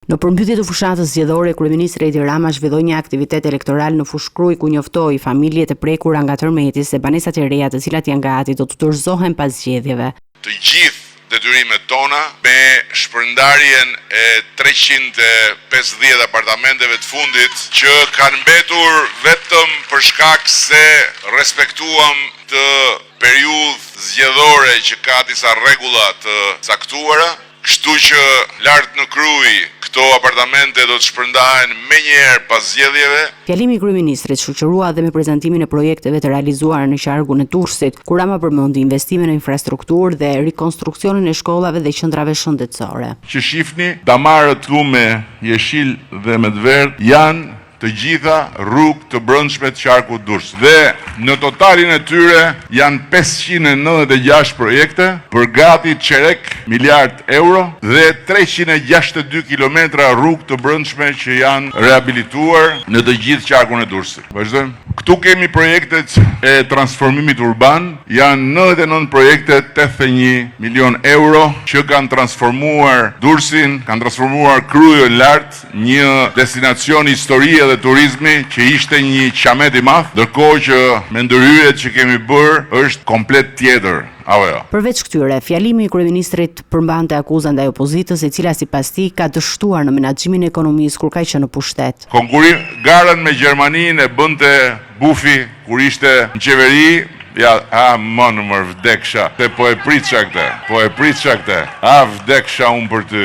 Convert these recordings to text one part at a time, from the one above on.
Në përmbytje të fushatës zgjedhore, kryeministri Edi Rama zhvilloi një aktivitet elektoral në Fushkruj ku njoftoi familjet e prekura nga tërmeti se banesat e reja të cilat janë gati do të dorëzohen pas zgjedhjeve. Të gjithë detyrimet tona me shpërndarjen e 350 apartamenteve të fundit që kanë mbetur vetëm për shkak se respektuam të periudhë zgjedhore që ka disa rregulla të caktuara, kështu që lart në Krujë këto apartamente do të shpërndahen menjëherë pas zgjedhjeve. Fjalimi i kryeministrit shoqërua dhe me prezantimin e projekteve të realizuara në qargun e Durrësit, ku Rama përmendi investime në infrastrukturë dhe rikonstruksionin e shkollave dhe qendrave shëndetësore. Që shifni, damarët këtu me jeshil dhe me të verdh janë të gjitha rrugë të brendshme të qarkut Durrësit. Dhe në totalin e tyre janë 596 projekte për gati çerek miliard euro dhe 362 kilometra rrugë të brendshme që janë rehabilituar në të gjithë qarkun e Durrësit. Vazhdojmë. Këtu kemi projektet e transformimit urban, janë 99 projekte 81 milion euro që kanë transformuar Durrësin, kanë transformuar Krujën lart, një destinacion historie dhe turizmi që ishte një qamet i madh, ndërkohë që me ndërhyrjet që kemi bërë është komplet tjetër. Përveç këtyre, fjalimi i kryeministrit përmbante akuzën ndaj opozitës, e cila sipas tij ka dështuar në menaxhimin e ekonomisë kur ka qenë në pushtet. Garën me Gjermaninë e bënte Bufi kur ishte në qeveri. Më vdeksha. Po e pritësha këte. Vdeksha unë për ty.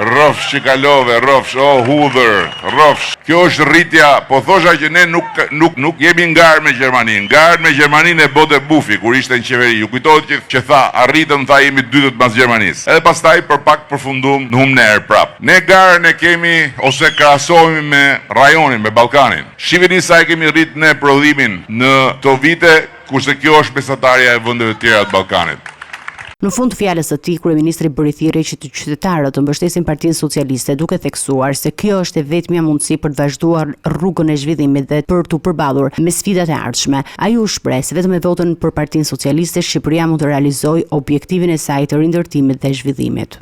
Rrofsh që kalove, rrofsh, hudhër, rrofsh. Kjo është rritja, po thosha që ne nuk jemi ngarë me Gjermaninë. Ngarë me Gjermaninë e bote Bufi, kur ishte në qeveri. Ju kujtohet që tha, arritëm, tha jemi dytët mas Gjermanisë. Edhe pastaj për pak përfundum në humner prap. Ne garën e kemi, ose krahasohemi me rajonin, me Ballkanin. Shihni sa e kemi rrit ne prodhimin në to vite, kurse kjo është mesatarja e vendeve të tjera të Ballkanit. Në fund të fjalës së tij, kryeministri bëri thirrje që të qytetarët të mbështesin Partinë Socialiste, duke theksuar se kjo është e vetmja mundësi për të vazhduar rrugën e zhvillimit dhe për të përballur me sfidat e ardhshme. Ai u shpreh se vetëm me votën për Partinë Socialiste Shqipëria mund të realizojë objektivin e saj të rindërtimit dhe zhvillimit.